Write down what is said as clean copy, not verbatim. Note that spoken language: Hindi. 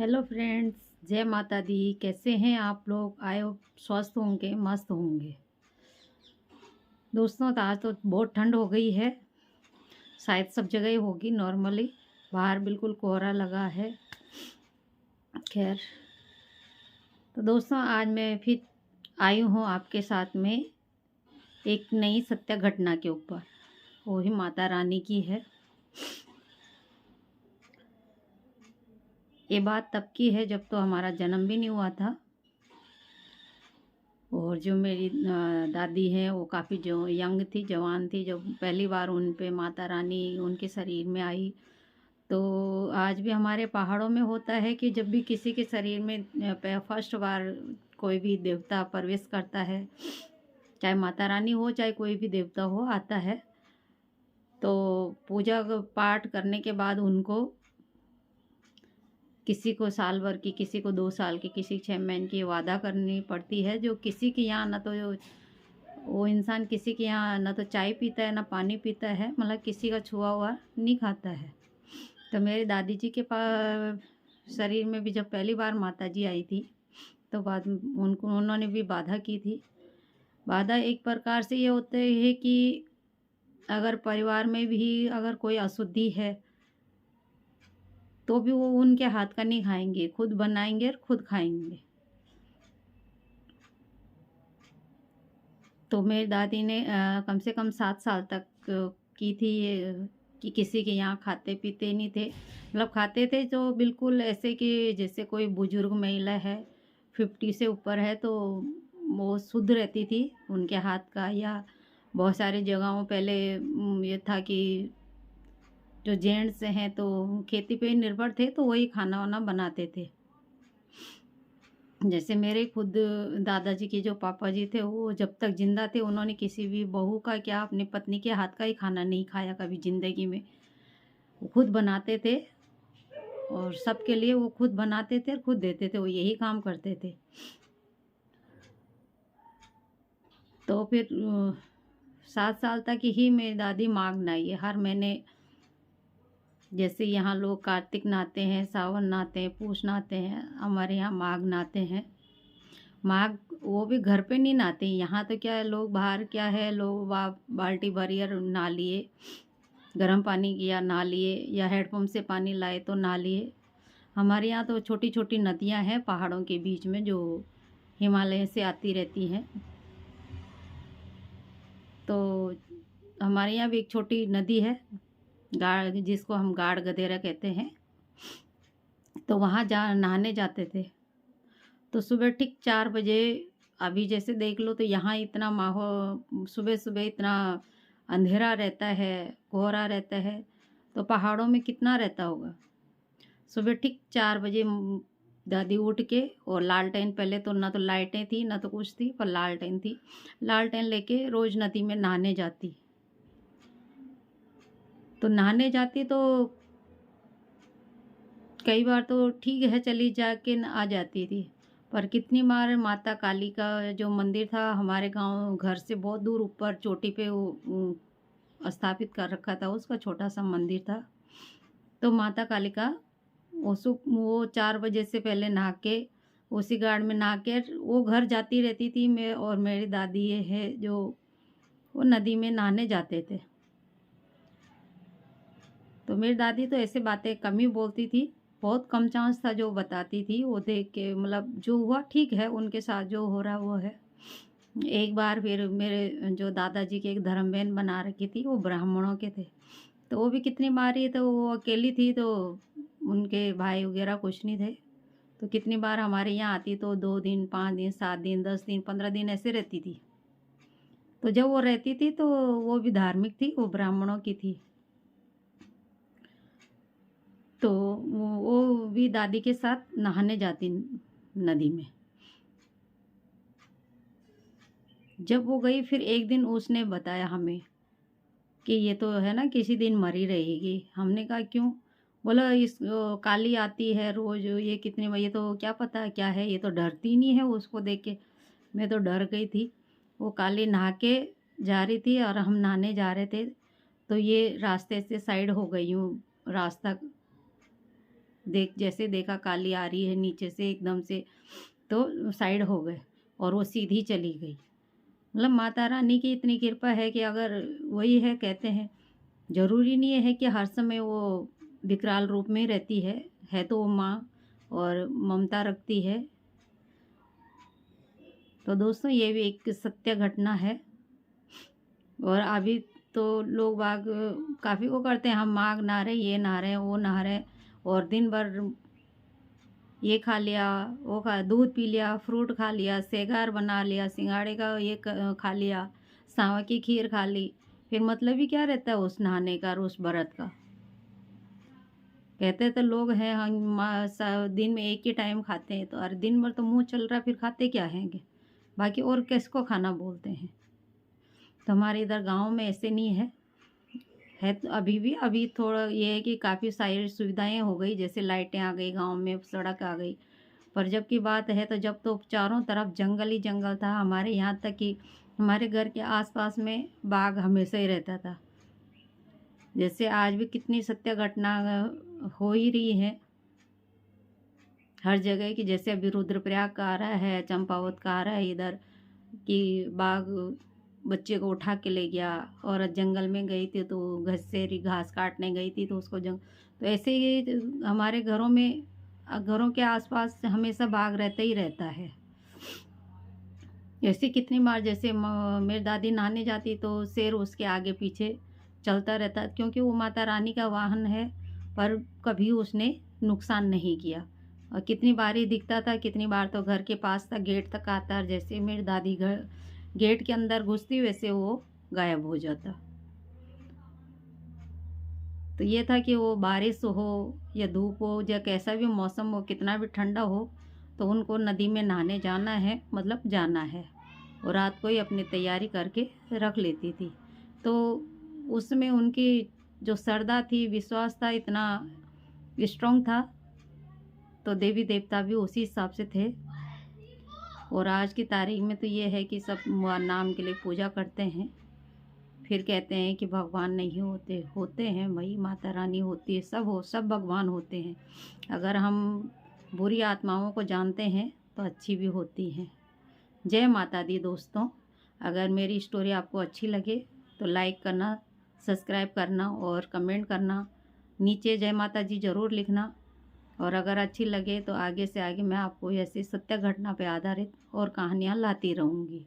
हेलो फ्रेंड्स, जय माता दी। कैसे हैं आप लोग? आए हो स्वस्थ होंगे, मस्त होंगे। दोस्तों, तो आज तो बहुत ठंड हो गई है। शायद सब जगह ही होगी नॉर्मली। बाहर बिल्कुल कोहरा लगा है। खैर, तो दोस्तों आज मैं फिर आई हूँ आपके साथ में एक नई सत्य घटना के ऊपर। वो ही माता रानी की है। ये बात तब की है जब तो हमारा जन्म भी नहीं हुआ था। और जो मेरी दादी हैं वो काफ़ी जो यंग थी, जवान थी, जब पहली बार उन पे माता रानी उनके शरीर में आई। तो आज भी हमारे पहाड़ों में होता है कि जब भी किसी के शरीर में फर्स्ट बार कोई भी देवता प्रवेश करता है, चाहे माता रानी हो चाहे कोई भी देवता हो, आता है तो पूजा पाठ करने के बाद उनको किसी को साल भर की, किसी को 2 साल की, किसी 6 महीने की वादा करनी पड़ती है। जो किसी के यहाँ ना तो वो इंसान किसी के यहाँ ना तो चाय पीता है ना पानी पीता है, मतलब किसी का छुआ हुआ नहीं खाता है। तो मेरे दादी जी के शरीर में भी जब पहली बार माता जी आई थी तो बाद में उनको उन्होंने भी बाधा की थी। बाधा एक प्रकार से ये होते है कि अगर परिवार में भी अगर कोई अशुद्धि है तो भी वो उनके हाथ का नहीं खाएंगे, खुद बनाएंगे और खुद खाएंगे। तो मेरी दादी ने कम से कम 7 साल तक की थी ये, कि किसी के यहाँ खाते पीते नहीं थे। मतलब खाते थे तो बिल्कुल ऐसे कि जैसे कोई बुजुर्ग महिला है, 50 से ऊपर है, तो वो शुद्ध रहती थी उनके हाथ का। या बहुत सारी जगहों पहले ये था कि जो जेंट्स हैं तो खेती पे ही निर्भर थे, तो वही खाना वाना बनाते थे। जैसे मेरे खुद दादाजी के जो पापा जी थे, वो जब तक ज़िंदा थे उन्होंने किसी भी बहू का क्या अपनी पत्नी के हाथ का ही खाना नहीं खाया कभी ज़िंदगी में। वो खुद बनाते थे और सबके लिए वो खुद बनाते थे और खुद देते थे, वो यही काम करते थे। तो फिर 7 साल तक ही मेरी दादी माघ नहाई है हर महीने। जैसे यहाँ लोग कार्तिक नहाते हैं, सावन नहाते हैं, पूस नहाते हैं, हमारे यहाँ माघ नहाते हैं। माघ वो भी घर पे नहीं नहाते। यहाँ तो क्या है, लोग बाहर क्या है, लोग बाल्टी भरी और नहा लिए, गर्म पानी किया नहा लिए, या हेडपम्प से पानी लाए तो नहा लिए। हमारे यहाँ तो छोटी छोटी नदियाँ हैं पहाड़ों के बीच में, जो हिमालय से आती रहती हैं। तो हमारे यहाँ भी एक छोटी नदी है, गाड़, जिसको हम गाड़ गदेरा कहते हैं। तो वहाँ जा नहाने जाते थे। तो सुबह ठीक 4 बजे, अभी जैसे देख लो तो यहाँ इतना माहौल सुबह सुबह इतना अंधेरा रहता है, कोहरा रहता है, तो पहाड़ों में कितना रहता होगा। सुबह ठीक 4 बजे दादी उठ के, और लालटेन, पहले तो ना तो लाइटें थी ना तो कुछ थी, पर लालटेन थी। लालटेन लेके रोज नदी में नहाने जाती। तो नहाने जाती तो कई बार तो ठीक है चली जाके आ जाती थी, पर कितनी बार माता काली का जो मंदिर था हमारे गांव घर से बहुत दूर ऊपर चोटी पे वो स्थापित कर रखा था, उसका छोटा सा मंदिर था। तो माता काली का वो 4 बजे से पहले नहा के, उसी गाड़ में नहा के वो घर जाती रहती थी। मैं और मेरी दादी ये है जो वो नदी में नहाने जाते थे। तो मेरी दादी तो ऐसे बातें कम ही बोलती थी, बहुत कम चांस था जो बताती थी। वो देख के मतलब जो हुआ ठीक है, उनके साथ जो हो रहा वो है। एक बार फिर मेरे जो दादाजी की एक धर्म बहन बना रखी थी, वो ब्राह्मणों के थे। तो वो भी कितनी बार ही, तो वो अकेली थी, तो उनके भाई वगैरह कुछ नहीं थे। तो कितनी बार हमारे यहाँ आती तो 2 दिन, 5 दिन, 7 दिन, 10 दिन, 15 दिन ऐसे रहती थी। तो जब वो रहती थी तो वो भी धार्मिक थी, वो ब्राह्मणों की थी। तो वो भी दादी के साथ नहाने जाती नदी में। जब वो गई फिर एक दिन उसने बताया हमें कि ये तो है ना किसी दिन मरी रहेगी। हमने कहा क्यों? बोला इस काली आती है रोज, ये कितनी, ये तो क्या पता क्या है, ये तो डरती नहीं है उसको देख के। मैं तो डर गई थी। वो काली नहा के जा रही थी और हम नहाने जा रहे थे, तो ये रास्ते से साइड हो गई हूँ, रास्ता जैसे देखा काली आ रही है नीचे से एकदम से, तो साइड हो गए और वो सीधी चली गई। मतलब माता रानी की इतनी कृपा है कि अगर वही है, कहते हैं ज़रूरी नहीं है कि हर समय वो विकराल रूप में ही रहती है तो वो माँ और ममता रखती है। तो दोस्तों ये भी एक सत्य घटना है। और अभी तो लोग बाग काफ़ी वो करते हैं, हम माघ नहा रहे, ये नहा रहे, वो नहा रहे, और दिन भर ये खा लिया, वो दूध पी लिया, फ्रूट खा लिया, सेगार बना लिया, सिंगाड़े का ये खा लिया, सांवा की खीर खा ली। फिर मतलब ही क्या रहता है उस नहाने का और उस व्रत का। कहते तो लोग हैं हम दिन में एक ही टाइम खाते हैं, तो अरे दिन भर तो मुंह चल रहा है, फिर खाते क्या हैंगे, बाकी और किसको खाना बोलते हैं। तो हमारे इधर गांव में ऐसे नहीं है तो अभी भी अभी थोड़ा ये है कि काफ़ी सारी सुविधाएं हो गई, जैसे लाइटें आ गई गांव में, सड़क आ गई। पर जब की बात है तो जब तो चारों तरफ जंगल ही जंगल था, हमारे यहाँ तक कि हमारे घर के आसपास में बाघ हमेशा ही रहता था। जैसे आज भी कितनी सत्य घटना हो ही रही है हर जगह की, जैसे अभी रुद्रप्रयाग का आ रहा है, चंपावत का आ रहा है इधर, कि बाघ बच्चे को उठा के ले गया, औरत जंगल में गई थी तो घसेरी घास काटने गई थी तो उसको तो ऐसे ही हमारे घरों के आसपास हमेशा बाघ रहता ही रहता है। ऐसे कितनी बार, जैसे मेरी दादी नहाने जाती तो शेर उसके आगे पीछे चलता रहता, क्योंकि वो माता रानी का वाहन है, पर कभी उसने नुकसान नहीं किया। और कितनी बार ही दिखता था, कितनी बार तो घर के पास तक गेट तक आता, जैसे मेरी दादी घर गेट के अंदर घुसती वैसे वो गायब हो जाता। तो ये था कि वो बारिश हो या धूप हो या कैसा भी मौसम हो, कितना भी ठंडा हो, तो उनको नदी में नहाने जाना है, मतलब जाना है। और रात को ही अपनी तैयारी करके रख लेती थी। तो उसमें उनकी जो श्रद्धा थी, विश्वास था, इतना स्ट्रांग था, तो देवी देवता भी उसी हिसाब से थे। और आज की तारीख में तो ये है कि सब नाम के लिए पूजा करते हैं, फिर कहते हैं कि भगवान नहीं होते हैं भाई, माता रानी होती है, सब भगवान होते हैं। अगर हम बुरी आत्माओं को जानते हैं तो अच्छी भी होती हैं। जय माता दी दोस्तों। अगर मेरी स्टोरी आपको अच्छी लगे तो लाइक करना, सब्सक्राइब करना और कमेंट करना, नीचे जय माता जी ज़रूर लिखना। और अगर अच्छी लगे तो आगे से आगे मैं आपको ऐसी सत्य घटना पर आधारित और कहानियाँ लाती रहूँगी।